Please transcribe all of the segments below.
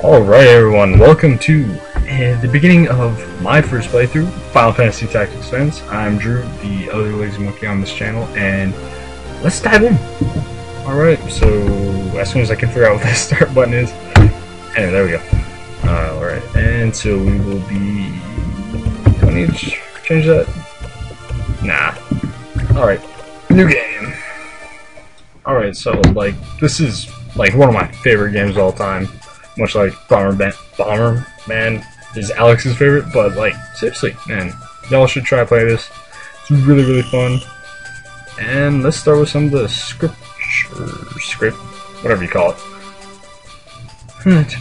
Alright everyone, welcome to the beginning of my first playthrough, Final Fantasy Tactics fans. I'm Drew, the other lazy monkey on this channel, and let's dive in. Alright, so as soon as I can figure out what that start button is, and there we go. Alright, and so we will be... do I need to change that? Nah. Alright, new game. Alright, so like, this is like one of my favorite games of all time. Much like Bomberman is Alex's favorite, but like, seriously, man, y'all should try playing this. It's really, really fun. And let's start with some of the script, whatever you call it.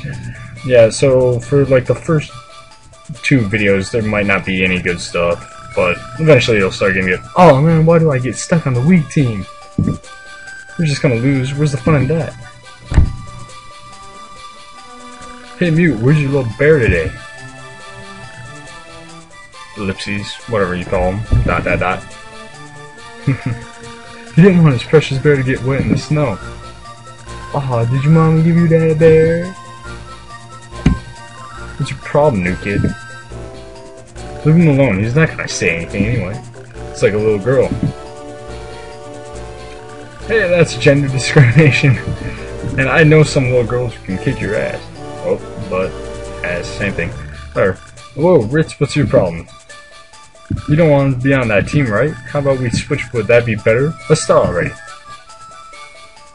Yeah, so for like the first two videos, there might not be any good stuff, but eventually you'll start getting it. Oh man, why do I get stuck on the weak team? We're just gonna lose. Where's the fun in that? Hey Mute, where's your little bear today? Ellipses, whatever you call them. ... He didn't want his precious bear to get wet in the snow. Aw, did your mom give you that bear? What's your problem, new kid? Leave him alone, he's not gonna say anything anyway. It's like a little girl. Hey, that's gender discrimination. And I know some little girls can kick your ass. Oh, but same thing. Or, whoa, Ritz, what's your problem? You don't want to be on that team, right? How about we switch? Would that be better? Let's start already.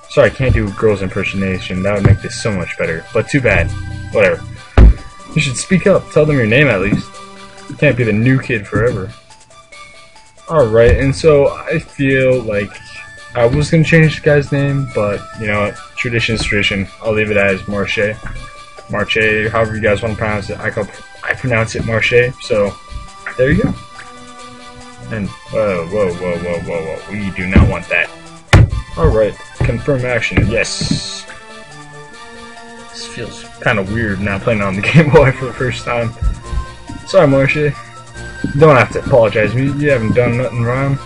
Sorry, I can't do a girl's impersonation. That would make this so much better. But too bad. Whatever. You should speak up. Tell them your name at least. You can't be the new kid forever. Alright, and so I feel like I was going to change the guy's name, but you know what? Tradition is tradition. I'll leave it as Marche, however you guys want to pronounce it. I pronounce it Marche, so there you go. And whoa, we do not want that. Alright, confirm action, yes. This feels kind of weird not playing on the Game Boy for the first time. Sorry Marche, you don't have to apologize to me, you haven't done nothing wrong.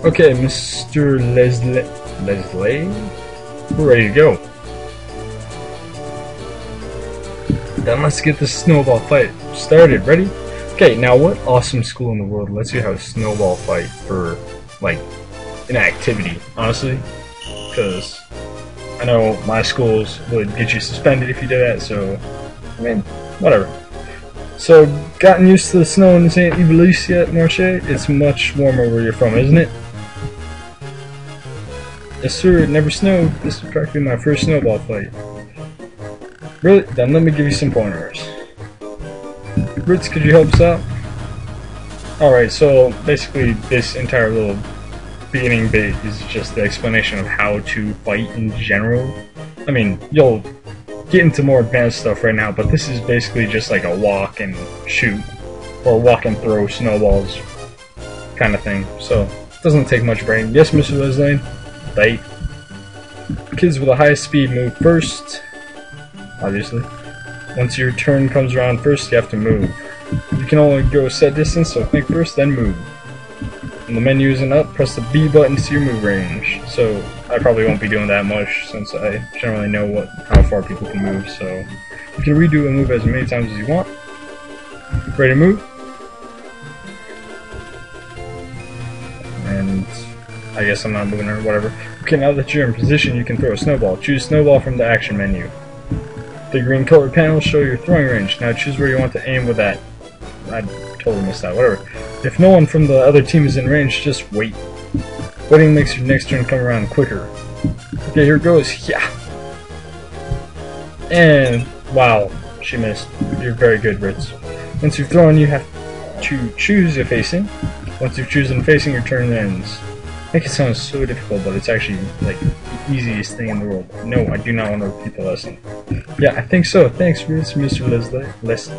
Okay, Mr. Leslie? We're ready to go. Then let's get the snowball fight started. Ready? Okay, now what awesome school in the world lets you have a snowball fight for, like, an activity, honestly? Because I know my schools would get you suspended if you did that, so, I mean, whatever. So, gotten used to the snow in St. Evelise yet, Marche? It's much warmer where you're from, isn't it? Yes sir, it never snowed. This is practically my first snowball fight. Really? Then let me give you some pointers. Ritz, could you help us out? Alright, so basically this entire little beginning bit is just the explanation of how to fight in general. I mean, you'll get into more advanced stuff right now, but this is basically just like a walk and shoot, or walk and throw snowballs kind of thing. So, it doesn't take much brain. Yes, Mr. Leslie? Right. Kids with the highest speed move first, obviously. Once your turn comes around first, you have to move. You can only go a set distance, so think first, then move. When the menu isn't up, press the B button to see your move range. So I probably won't be doing that much since I generally know how far people can move, so you can redo a move as many times as you want. Ready to move? And I guess I'm not moving or whatever. Okay, now that you're in position, you can throw a snowball. Choose snowball from the action menu. The green colored panels show your throwing range. Now choose where you want to aim with that. I totally missed that, whatever. If no one from the other team is in range, just wait. Waiting makes your next turn come around quicker. Okay, here it goes. Yeah! And, wow, she missed. You're very good, Ritz. Once you've thrown, you have to choose a facing. Once you've chosen facing, your turn ends. Make it sound so difficult, but it's actually like the easiest thing in the world. No, I do not want to repeat the lesson. Yeah, I think so. Thanks, Mr. Leslie.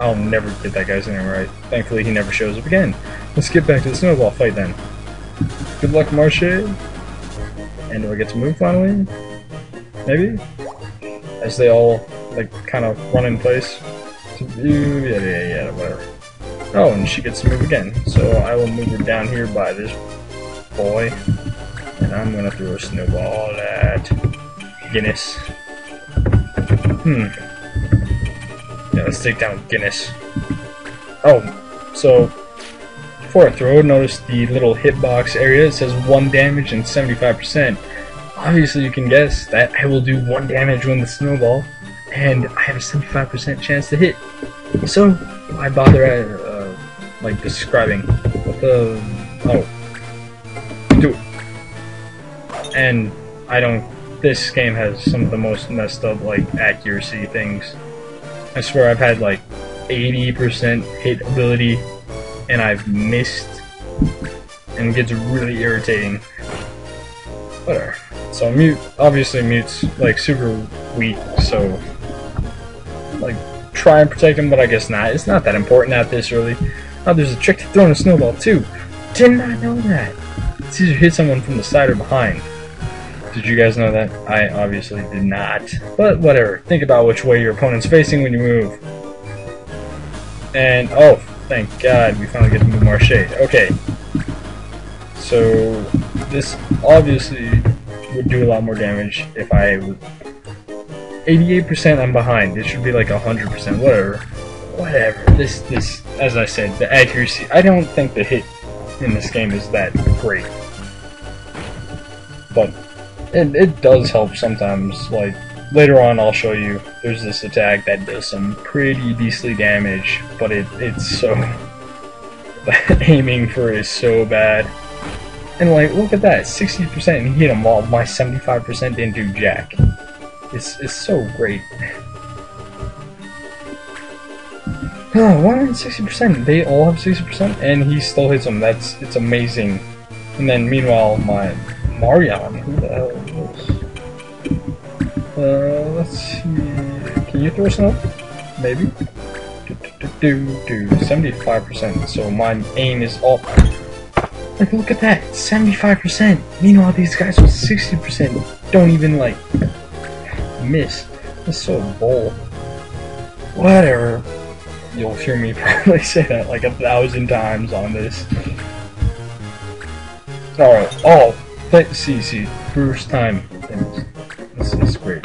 I'll never get that guy's name right. Thankfully, he never shows up again. Let's get back to the snowball fight then. Good luck, Marche. And do I get to move finally? Maybe? As they all, like, kind of run in place. Yeah, whatever. Oh, and she gets to move again. So I will move her down here by this boy. And I'm gonna throw a snowball at Guinness. Yeah, let's take down Guinness. Oh, so before I throw, notice the little hitbox area. It says 1 damage and 75%. Obviously, you can guess that I will do 1 damage when the snowball, and I have a 75% chance to hit. So why bother like describing what the do it? And I don't. This game has some of the most messed up like accuracy things. I swear I've had like 80% hit ability, and I've missed, and it gets really irritating. Whatever. So obviously Mute's like super weak, so like try and protect him, but I guess not. It's not that important at this early. Oh, there's a trick to throwing a snowball too. Did not know that. It's easier to hit someone from the side or behind. Did you guys know that? I obviously did not. But whatever. Think about which way your opponent's facing when you move. And oh, thank God we finally get to move Marche. Okay. So this obviously would do a lot more damage if I was 88% I'm behind. It should be like 100%. Whatever. This as I said, the accuracy. I don't think the hit in this game is that great, but it does help sometimes. Like later on, I'll show you. There's this attack that does some pretty beastly damage, but it's so the aiming for it is so bad. And like, look at that, 60% and he hit them all. My 75% didn't do jack. It's so great. 160%. They all have 60%, and he still hits them. It's amazing. And then meanwhile, my Marion, who the hell is this? Let's see. Can you throw snow? Maybe. 75%. So my aim is up. Like, look at that, 75%. Meanwhile, these guys with 60% don't even like miss. That's so bull. Whatever. You'll hear me probably say that like 1,000 times on this. Alright, oh, see, first time. This is great.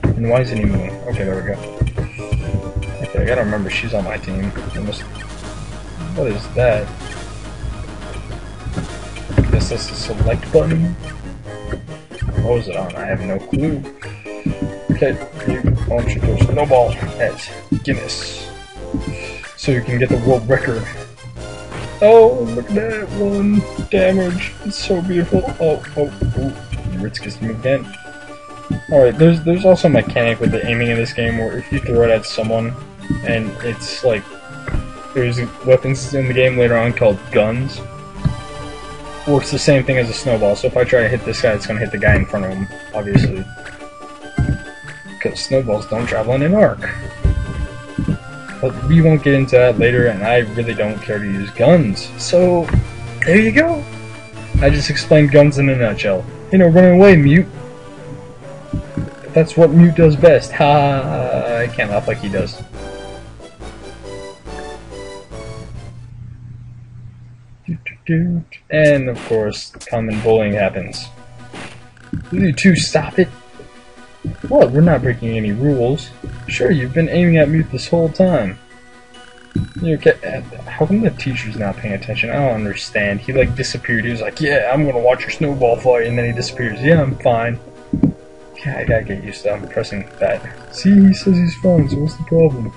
And why isn't he moving? Okay, there we go. Okay, I gotta remember she's on my team. What is that? I guess that's the select button. What was it on? I have no clue. Okay, you launch your snowball at Guinness, so you can get the world record. Oh, look at that, 1 damage. It's so beautiful. Oh, Ritz gets to move again. Alright, there's also a mechanic with the aiming in this game where if you throw it at someone, and it's like, there's weapons in the game later on called guns. Works the same thing as a snowball, so if I try to hit this guy, it's going to hit the guy in front of him, obviously. Because snowballs don't travel in an arc. But we won't get into that later, and I really don't care to use guns. So, there you go. I just explained guns in a nutshell. You know, running away, Mute. That's what Mute does best. Ha! I can't laugh like he does. And of course, common bullying happens. You two, stop it! What? We're not breaking any rules. Sure, you've been aiming at Mute this whole time. How come the teacher's not paying attention? I don't understand. He like disappeared. He was like, "Yeah, I'm gonna watch your snowball fight," and then he disappears. Yeah, I'm fine. Yeah, I gotta get used to him pressing that. See, he says he's fine, so what's the problem?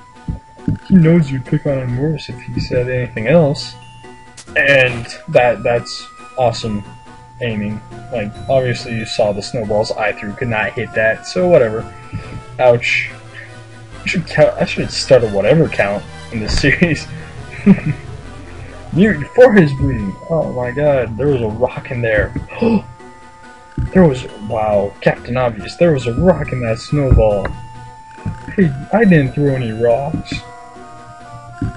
He knows you'd pick on him worse if he said anything else. And that's awesome aiming. Like, obviously you saw the snowballs I threw could not hit that, so whatever. Ouch. I should start a whatever count in this series. Mute, your forehead's bleeding. Oh my god, there was a rock in there. Wow, Captain Obvious, there was a rock in that snowball. Hey, I didn't throw any rocks.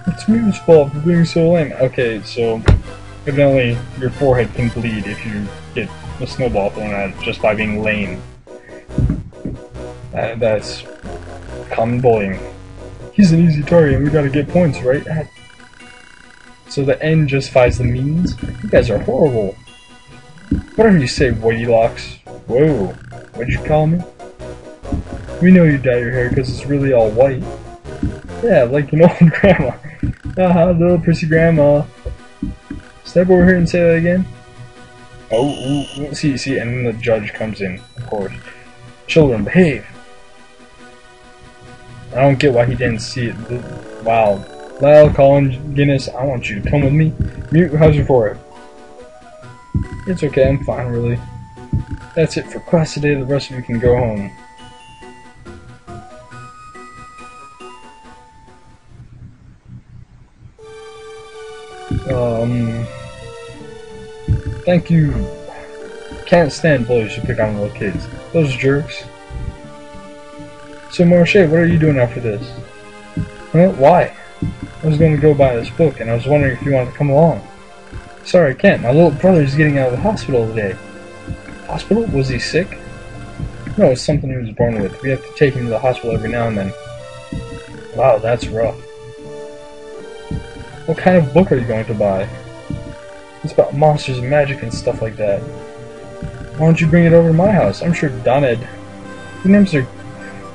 It's Mute's fault for being so lame. Okay, so evidently your forehead can bleed if you get a snowball thrown at it just by being lame. That's common bullying. He's an easy target and we gotta get points, right? So the end justifies the means? You guys are horrible. Whatever you say, Whitey Locks. Whoa, what'd you call me? We know you dye your hair because it's really all white. Yeah, like an old grandma. Haha, little prissy grandma. Step over here and say that again. Oh, see, and then the judge comes in, of course. Children, behave. I don't get why he didn't see it. Wow. Lyle, Colin, Guinness, I want you to come with me. Mute, how's your forehead? It's okay, I'm fine, really. That's it for class today, the rest of you can go home. Thank you. Can't stand bullies who pick on little kids. Those jerks. So Marche, what are you doing after this? Huh? Why? I was going to go buy this book, and I was wondering if you wanted to come along. Sorry, I can't. My little brother's getting out of the hospital today. Hospital? Was he sick? No, it's something he was born with. We have to take him to the hospital every now and then. Wow, that's rough. What kind of book are you going to buy? It's about monsters and magic and stuff like that. Why don't you bring it over to my house? I'm sure Doned. The names are...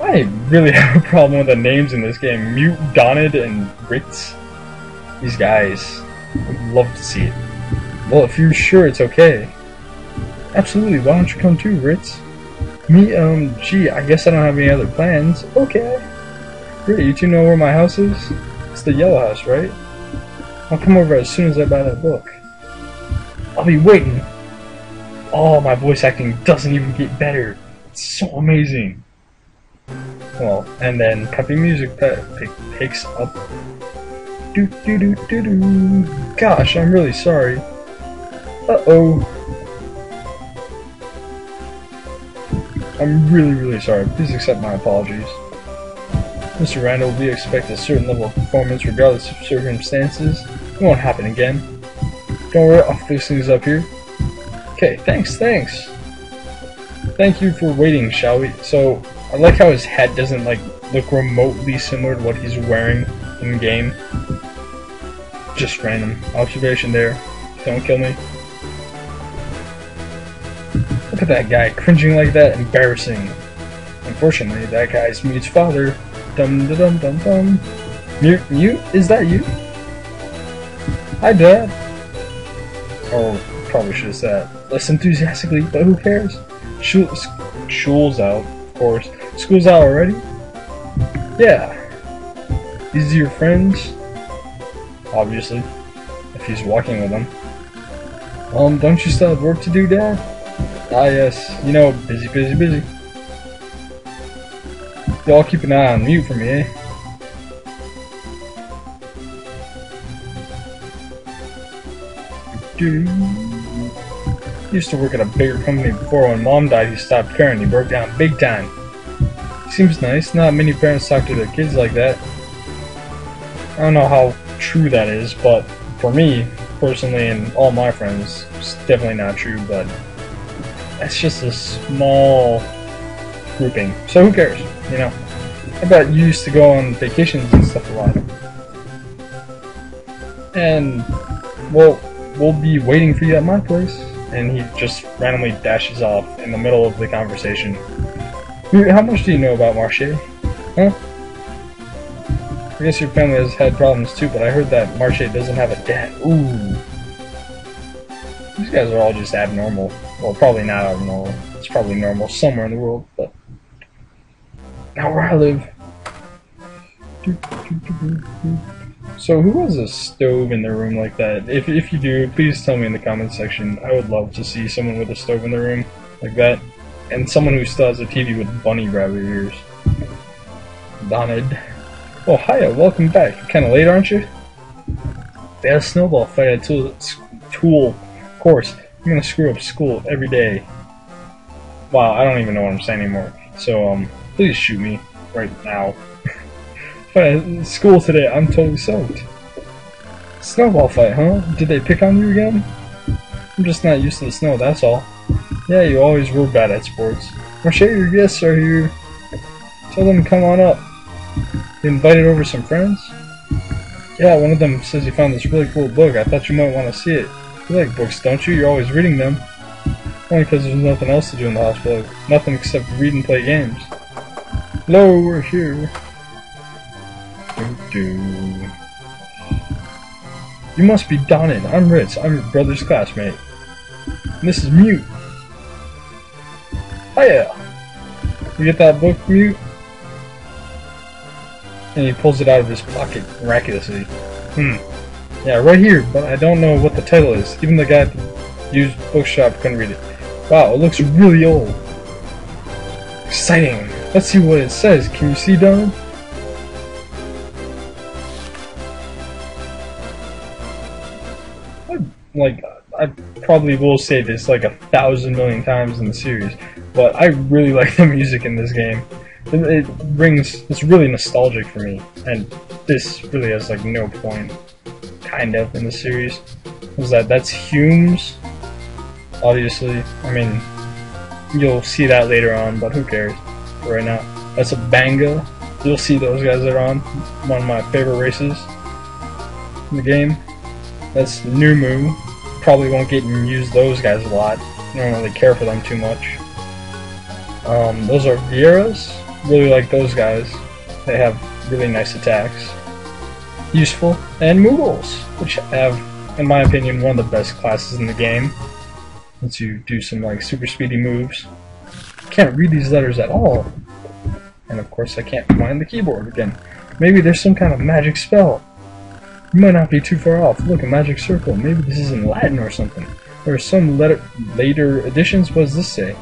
I really have a problem with the names in this game. Mute, Doned, and Ritz. These guys. I'd love to see it. Well, if you're sure it's okay. Absolutely, why don't you come too, Ritz? Me, gee, I guess I don't have any other plans. Okay. Great, you two know where my house is? It's the yellow house, right? I'll come over as soon as I buy that book. I'll be waiting. Oh, my voice acting doesn't even get better. It's so amazing. Well, and then peppy music picks up. Do do do do do. Gosh, I'm really sorry. Uh-oh. I'm really sorry. Please accept my apologies. Mr. Randall, we expect a certain level of performance regardless of circumstances. It won't happen again. Don't worry, I'll fix things up here. Okay, thanks. Thank you for waiting, shall we? So, I like how his hat doesn't, like, look remotely similar to what he's wearing in-game. Just random observation there. Don't kill me. Look at that guy cringing like that. Embarrassing. Unfortunately, that guy's Mute's father. Dum da dum dum dum. Mute? Is that you? Hi, Dad. Or probably should have said less enthusiastically, but who cares? School's out, of course. School's out already? Yeah. These are your friends? Obviously. If he's walking with them. Don't you still have work to do, Dad? Ah, yes. You know, busy. Y'all keep an eye on Mute for me, eh? He used to work at a bigger company before. When Mom died, he stopped caring. He broke down big time. Seems nice. Not many parents talk to their kids like that. I don't know how true that is, but for me, personally, and all my friends, it's definitely not true, but that's just a small grouping. So who cares, you know? I bet you used to go on vacations and stuff a lot. And, well, we'll be waiting for you at my place. And he just randomly dashes off in the middle of the conversation. How much do you know about Marche? Huh? I guess your family has had problems too, but I heard that Marche doesn't have a dad. Ooh. These guys are all just abnormal. Well, probably not abnormal. It's probably normal somewhere in the world, but not where I live. So who has a stove in their room like that? If you do, please tell me in the comments section. I would love to see someone with a stove in their room like that. And someone who still has a TV with bunny rabbit ears. Doned. Oh, hiya, welcome back. You're kinda late, aren't you? We had a snowball fight at Tool. Of course, I'm gonna screw up school every day. Wow, I don't even know what I'm saying anymore. So, please shoot me right now. School today, I'm totally soaked. Snowball fight, huh? Did they pick on you again? I'm just not used to the snow, that's all. Yeah, you always were bad at sports. Marche, your guests are here. Tell them to come on up. You invited over some friends? Yeah, one of them says he found this really cool book. I thought you might want to see it. You like books, don't you? You're always reading them. Only because there's nothing else to do in the hospital. Nothing except read and play games. Hello, we're here. You must be Donald. I'm Ritz. I'm your brother's classmate. And this is Mute. Hiya! You get that book, Mute? And he pulls it out of his pocket miraculously. Yeah, right here, but I don't know what the title is. Even the guy at the used bookshop couldn't read it. Wow, it looks really old. Exciting! Let's see what it says. Can you see, Donald? I probably will say this like 1,000 million times in the series, but I really like the music in this game. It's really nostalgic for me, and this really has like no point, kind of, in the series. That's Humes, obviously. I mean, you'll see that later on, but who cares for right now. That's a Banga. You'll see those guys later on. One of my favorite races in the game. That's Numu. Probably won't get and use those guys a lot. I don't really care for them too much. Those are Vieras. Really like those guys. They have really nice attacks. Useful. And Moogles, which have, in my opinion, one of the best classes in the game. Once you do some like super speedy moves. Can't read these letters at all. And of course I can't find the keyboard again. Maybe there's some kind of magic spell. You might not be too far off. Look, a magic circle. Maybe this is in Latin or something. There are some later editions. What does this say?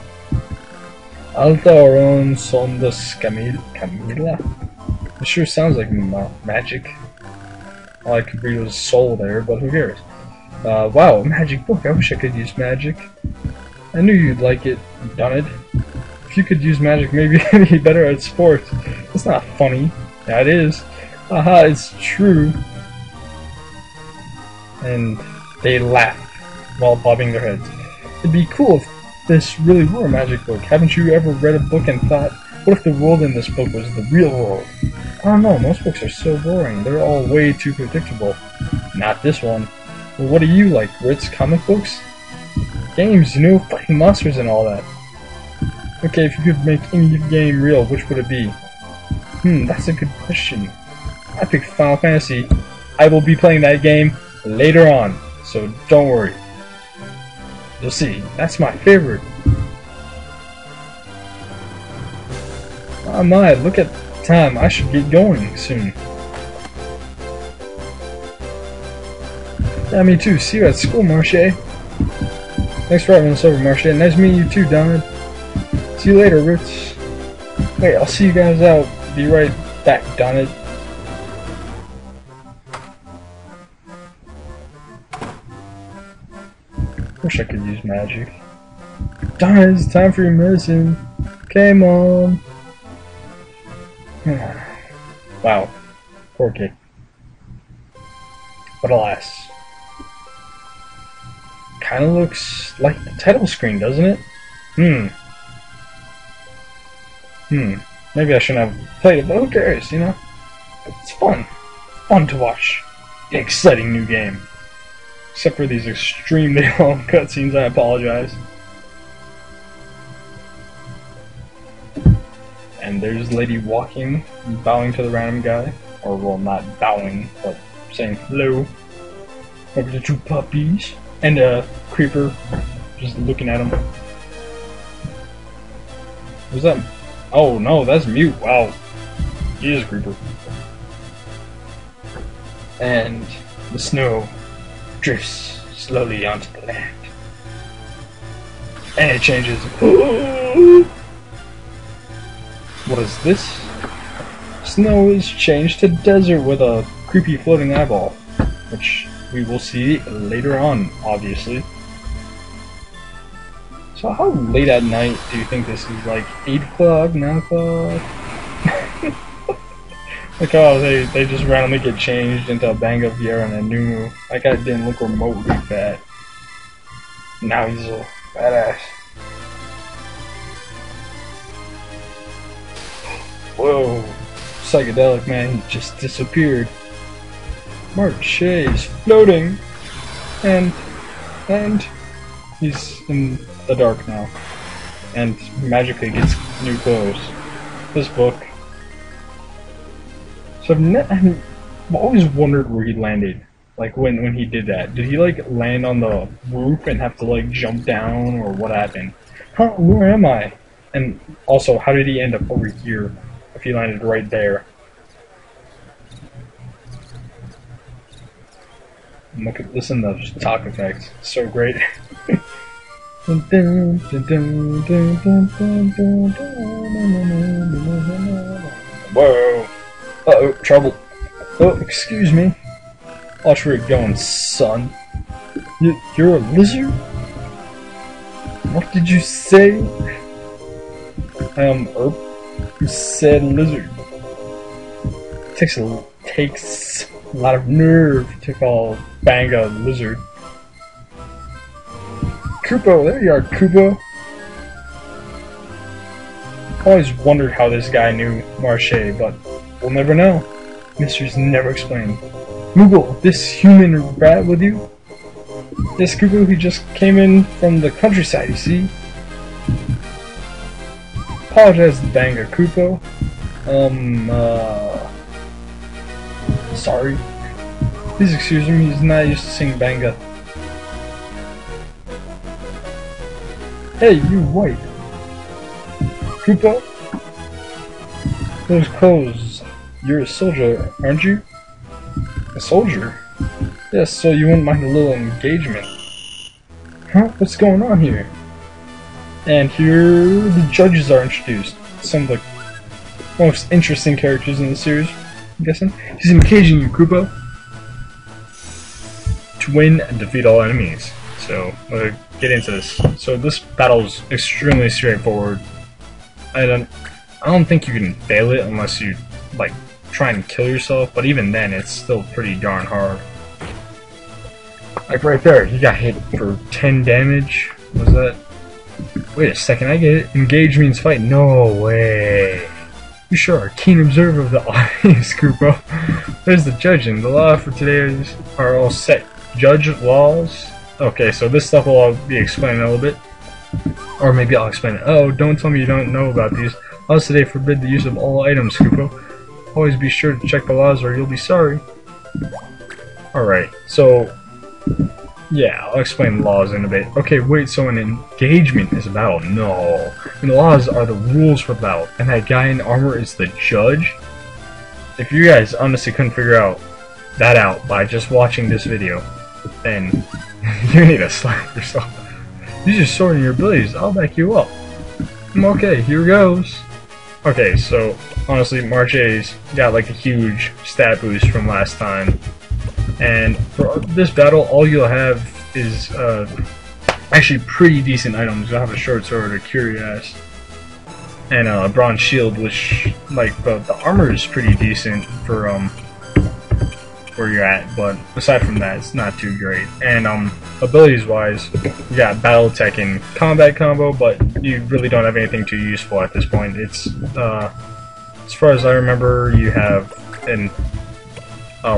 Alta oron sondas Camila? It sure sounds like magic. All I could read was soul there, but who cares? Wow, a magic book. I wish I could use magic. I knew you'd like it, Donald. If you could use magic, maybe you'd be better at sports. It's not funny. Yeah, it is. Haha, it's true. And they laugh while bobbing their heads. It'd be cool if this really were a magic book. Haven't you ever read a book and thought, what if the world in this book was the real world? I don't know, most books are so boring. They're all way too predictable. Not this one. Well, what do you like, Ritz? Comic books? Games, you know, fighting monsters and all that. Okay, if you could make any game real, which would it be? That's a good question. I picked Final Fantasy. I will be playing that game later on, so don't worry. You'll see, that's my favorite. Oh my, look at the time. I should get going soon. Yeah, me too. See you at school, Marche. Thanks for having us over, Marche. Nice meeting you too, Donald. See you later, Ritz. Wait, I'll see you guys out. Be right back, Donald. Wish I could use magic. Donald, it's time for your medicine. Okay, Mom. Wow. Poor kid. But alas. Kinda looks like the title screen, doesn't it? Maybe I shouldn't have played it, but who cares, you know? It's fun. Fun to watch. An exciting new game. Except for these extremely long cutscenes, I apologize. And there's the lady walking, bowing to the random guy. Or, well, not bowing, but saying hello. Over the two puppies. And a creeper just looking at him. What's that? Oh no, that's Mute. Wow. He is a creeper. And the snow drifts slowly onto the land. And it changes. What is this? Snow is changed to desert with a creepy floating eyeball. Which we will see later on, obviously. So how late at night do you think this is? Like 8 o'clock, 9 o'clock? Like how they just randomly get changed into a Banga Viera and a Numu. That guy didn't look remotely bad. Now he's a badass. Whoa, psychedelic man, he just disappeared. Marche is floating, and he's in the dark now, and magically gets new clothes. This book. So I've always wondered where he landed. Like when he did that, did he like land on the roof and have to like jump down, or what happened? Huh? Where am I? And also, how did he end up over here if he landed right there? Look at listen to those talk effects. So great. Whoa. Uh-oh, trouble. Oh, excuse me. Watch where you're going, son. You're a lizard? What did you say? I am Erp. You said lizard. Takes a lot of nerve to call Banga lizard. Kupo, there you are, Kupo. I always wondered how this guy knew Marche, but we'll never know. Mysteries never explained. Moogle, this human rat with you? Yes, Kupo, he just came in from the countryside, you see? Apologize to Banga, Kupo. Sorry. Please excuse him, he's not used to singing Banga. Hey, you white. Kupo? Those clothes. You're a soldier, aren't you? A soldier? Yes, so you wouldn't mind a little engagement. Huh? What's going on here? And here the judges are introduced. Some of the most interesting characters in the series, I'm guessing. He's engaging you, Kupo. To win and defeat all enemies. So, we'll get into this. So this battle's extremely straightforward. I don't think you can fail it unless you, like, try and kill yourself, but even then, it's still pretty darn hard. Like right there, he got hit for 10 damage. What was that? Wait a second, I get it. Engage means fight. No way. You sure are a keen observer of the audience, Kupo. There's the judging. The law for today are all set. Judge laws? Okay, so this stuff will all be explained in a little bit. Or maybe I'll explain it. Oh, don't tell me you don't know about these. Laws today forbid the use of all items, Kupo. Always be sure to check the laws or you'll be sorry. Alright, so yeah, I'll explain the laws in a bit. Okay, wait, so an engagement is a battle? No. And the laws are the rules for battle. And that guy in armor is the judge? If you guys honestly couldn't figure that out by just watching this video, then you need to slap yourself. Use your sword and your abilities, I'll back you up. Okay, here goes. Okay, so honestly, Marche's got like a huge stat boost from last time. And for this battle, all you'll have is actually pretty decent items. You'll have a short sword, a curious, and a bronze shield, which, like, the armor is pretty decent for where you're at, but aside from that, it's not too great. And abilities wise, you got battle tech and combat combo, but you really don't have anything too useful at this point. It's as far as I remember, you have an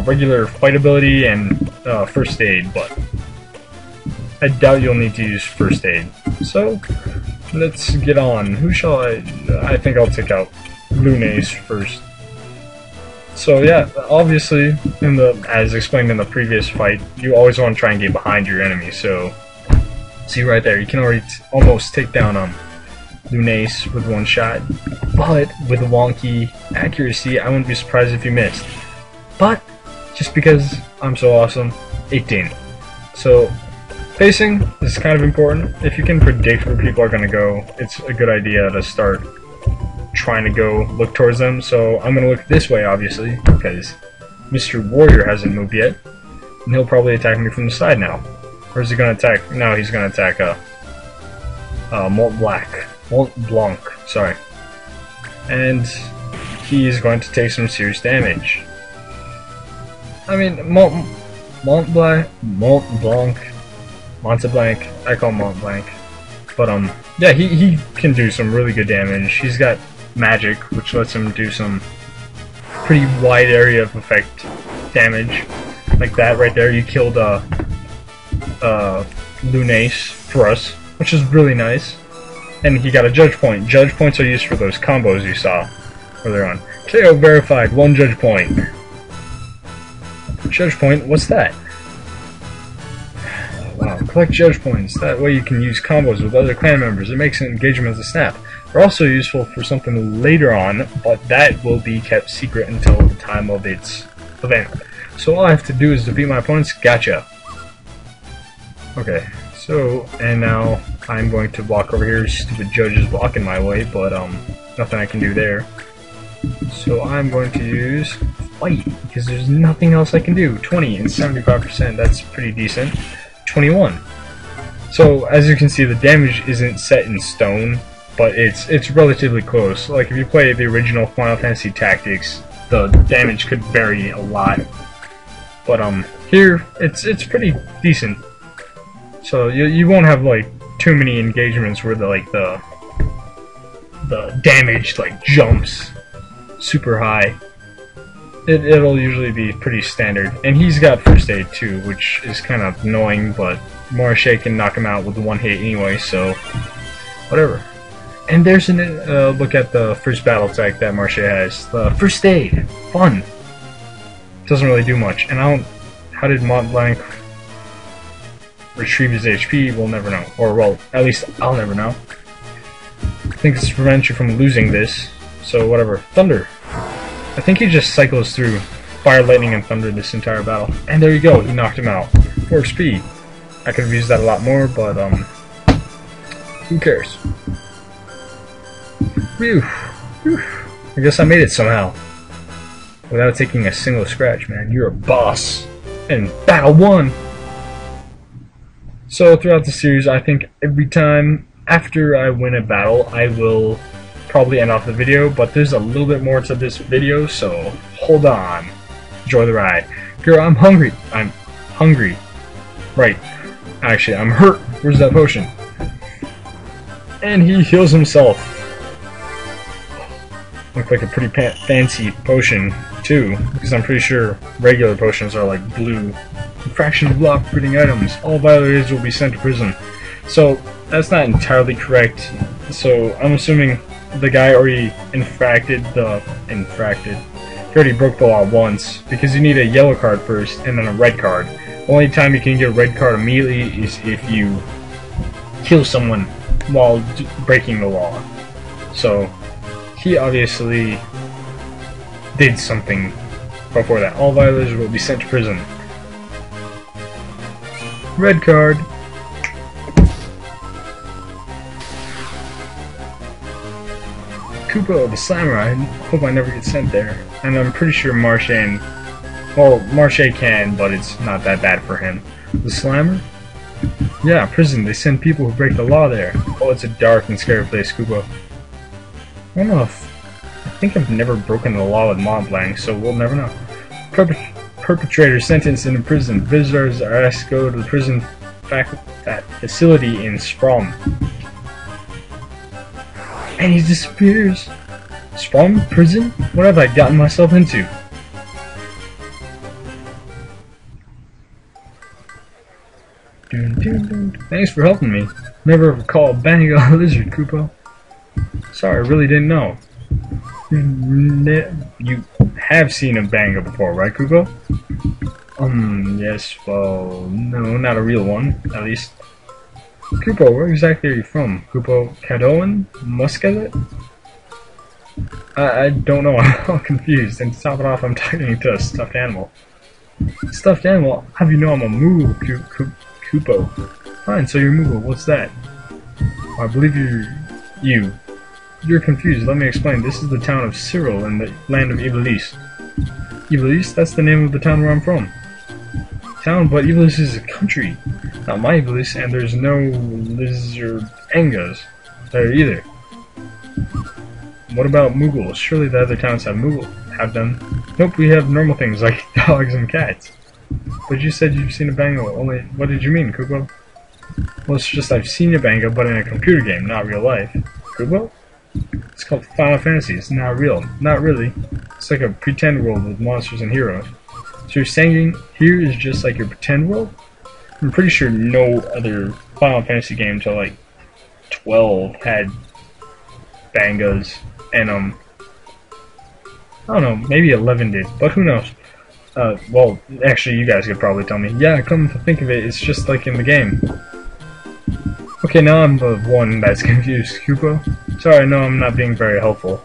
regular fight ability and first aid, but I doubt you'll need to use first aid. So let's get on. Who shall I think I'll take out Lunace first. So yeah, obviously, as explained in the previous fight, you always want to try and get behind your enemy. So see right there, you can already almost take down Lunace with one shot, but with wonky accuracy, I wouldn't be surprised if you missed. But just because I'm so awesome, it didn't. So pacing is kind of important. If you can predict where people are going to go, it's a good idea to start trying to go look towards them. So I'm going to look this way, obviously, because Mr. Warrior hasn't moved yet. And he'll probably attack me from the side now. Or is he gonna attack? No, he's gonna attack Mont Blanc, sorry. And he's going to take some serious damage. I mean, Mont Blanc, I call him Mont Blanc. But yeah, he can do some really good damage. He's got magic, which lets him do some pretty wide area of effect damage. Like that right there, you killed Lunace for us, which is really nice. And he got a judge point. Judge points are used for those combos you saw earlier on. KO verified, 1 judge point. Judge point, what's that? Wow, collect judge points. That way you can use combos with other clan members. It makes an engagement as a snap. They're also useful for something later on, but that will be kept secret until the time of its event. So all I have to do is defeat my opponents. Gotcha. Okay, so, and now I'm going to walk over here. Stupid judge is blocking my way, but nothing I can do there. So I'm going to use fight, because there's nothing else I can do. 20 and 75%, that's pretty decent. 21. So as you can see, the damage isn't set in stone, but it's relatively close. Like if you play the original Final Fantasy Tactics, the damage could vary a lot. But here it's pretty decent. So you won't have like too many engagements where the damage like jumps super high. It'll usually be pretty standard. And he's got first aid too, which is kind of annoying, but Marche can knock him out with one hit anyway, so whatever. And there's an look at the first battle tech that Marche has. The first aid. Fun. Doesn't really do much. And I don't... How did Mont Blanc retrieve his HP? We'll never know. Or, well, at least I'll never know. I think this prevents you from losing this. So, whatever. Thunder. I think he just cycles through fire, lightning, and thunder this entire battle. And there you go. He knocked him out. 4 XP. I could have used that a lot more, but, who cares? Whew. Whew. I guess I made it somehow. Without taking a single scratch, man. You're a boss. And battle 1! So throughout the series, I think every time after I win a battle, I will probably end off the video, but there's a little bit more to this video, so hold on. Enjoy the ride. Girl, I'm hungry. I'm hungry. Right. Actually, I'm hurt. Where's that potion? And he heals himself. Look like a pretty fancy potion too, because I'm pretty sure regular potions are like blue. Fraction of law breeding items. All violators will be sent to prison. So that's not entirely correct. So I'm assuming the guy already infracted. He already broke the law once, because you need a yellow card first and then a red card. The only time you can get a red card immediately is if you kill someone while breaking the law. So he obviously did something before that. All violators will be sent to prison. Red card. Kupo, the Slammer. I hope I never get sent there. And I'm pretty sure Marche can, but it's not that bad for him. The Slammer? Yeah, prison. They send people who break the law there. Oh, it's a dark and scary place, Kupo. I don't know if... I think I've never broken the law with Mont Blanc, so we'll never know. Perpetrator sentenced in prison. Visitors are asked to go to the prison facility in Sprom. And he disappears. Sprom? Prison? What have I gotten myself into? Thanks for helping me. Never recall banging a lizard, Kupo. Sorry, I really didn't know. You have seen a banger before, right, Kupo? Yes, well, no, not a real one, at least. Kupo, where exactly are you from? Kupo Kadoan? Muscadet? I don't know, I'm all confused, and to top it off, I'm talking to a stuffed animal. Stuffed animal? How do you know I'm a Moo, Kupo? Fine, so you're Moo, what's that? I believe you're confused. Let me explain. This is the town of Cyril in the land of Iblis. Iblis? That's the name of the town where I'm from. town, but Iblis is a country, not my Iblis, and there's no lizardangas there either. What about Mughals? Surely the other towns have them. Nope, we have normal things like dogs and cats. But you said you've seen a bango. Only, what did you mean, Kubo? Well, it's just I've seen a bango, but in a computer game, not real life. Kubo? It's called Final Fantasy. It's not real. Not really. It's like a pretend world with monsters and heroes. So you're saying here is just like your pretend world? I'm pretty sure no other Final Fantasy game until like 12 had bangas and I don't know, maybe 11 did, but who knows? Well, actually, you guys could probably tell me. Yeah, come to think of it, it's just like in the game. Okay, now I'm the one that's confused. Kubo? Sorry, no, I'm not being very helpful.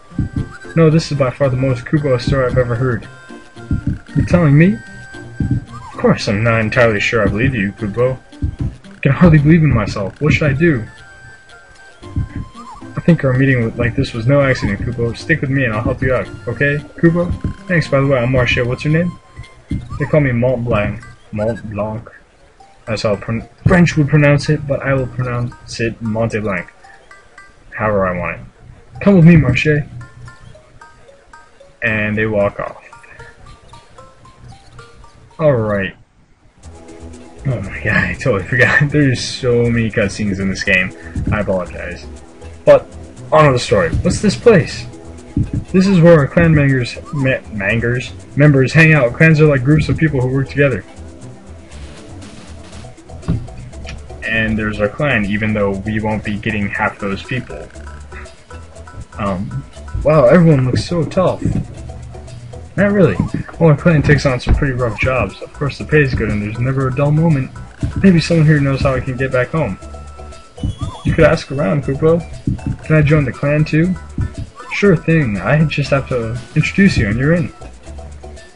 No, this is by far the most Kubo story I've ever heard. You're telling me? Of course, I'm not entirely sure I believe you, Kubo. I can hardly believe in myself. What should I do? I think our meeting like this was no accident, Kubo. Stick with me and I'll help you out, okay, Kubo? Thanks, by the way, I'm Marcia. What's your name? They call me Mont Blanc. Mont Blanc. That's how French would pronounce it, but I will pronounce it Monte Blanc. However I want it. Come with me, Marche. And they walk off. Alright. Oh my god, I totally forgot. There's so many cutscenes in this game. I apologize. But, on to the story. What's this place? This is where our clan members hang out. Clans are like groups of people who work together. And there's our clan, even though we won't be getting half those people. Wow, everyone looks so tough. Not really. Well, our clan takes on some pretty rough jobs. Of course, the pay is good and there's never a dull moment. Maybe someone here knows how I can get back home. You could ask around, Kupo. Can I join the clan too? Sure thing. I just have to introduce you and you're in.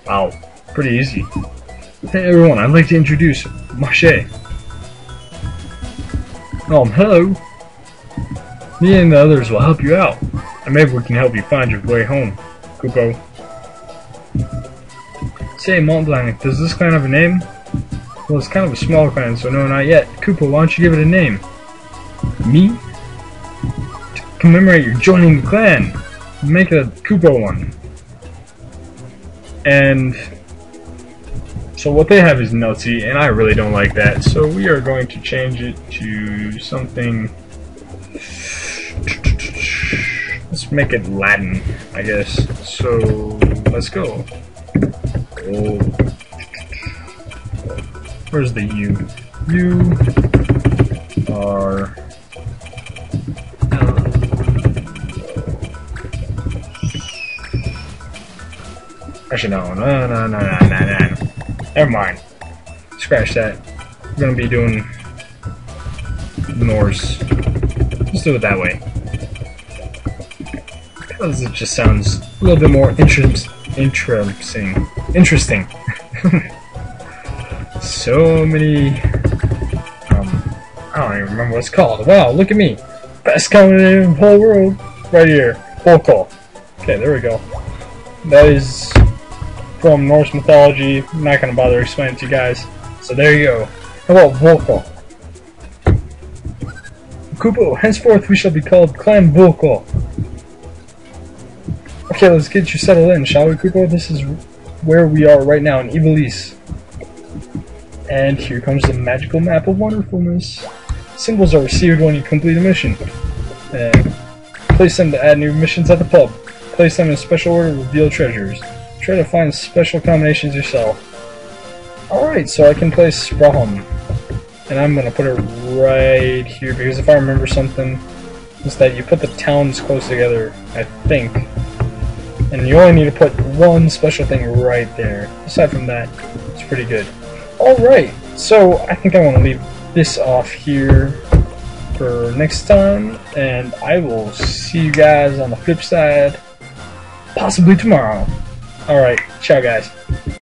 Wow, pretty easy. Hey everyone, I'd like to introduce Marche. Hello. Me and the others will help you out. And maybe we can help you find your way home, Kupo. Say, Mont Blanc, does this clan have a name? Well, it's kind of a small clan, so no, not yet. Kupo, why don't you give it a name? Me? To commemorate your joining the clan. Make a Kupo one. And so what they have is Nutty, and I really don't like that, so we are going to change it to something. Let's make it Latin, I guess. So let's go. Oh. Where's the U? U R Actually, no. Never mind. Scratch that. We're gonna be doing Norse. Let's do it that way. Because it just sounds a little bit more interesting. So many. I don't even remember what it's called. Wow, look at me. Best comedy in the whole world. Right here. Vocal. Okay, there we go. That is from Norse mythology. I'm not going to bother explaining it to you guys. So there you go. Hello, Vocal. Kupo, henceforth we shall be called Clan Vocal. Okay, let's get you settled in, shall we, Kupo? This is where we are right now in Iblis. And here comes the magical map of wonderfulness. Symbols are received when you complete a mission. And place them to add new missions at the pub. Place them in special order to reveal treasures. Try to find special combinations yourself. Alright, so I can place Braham. And I'm going to put it right here, because if I remember something, it's that you put the towns close together, I think. And you only need to put one special thing right there. Aside from that, it's pretty good. Alright, so I think I want to leave this off here for next time, and I will see you guys on the flip side, possibly tomorrow. Alright, ciao guys.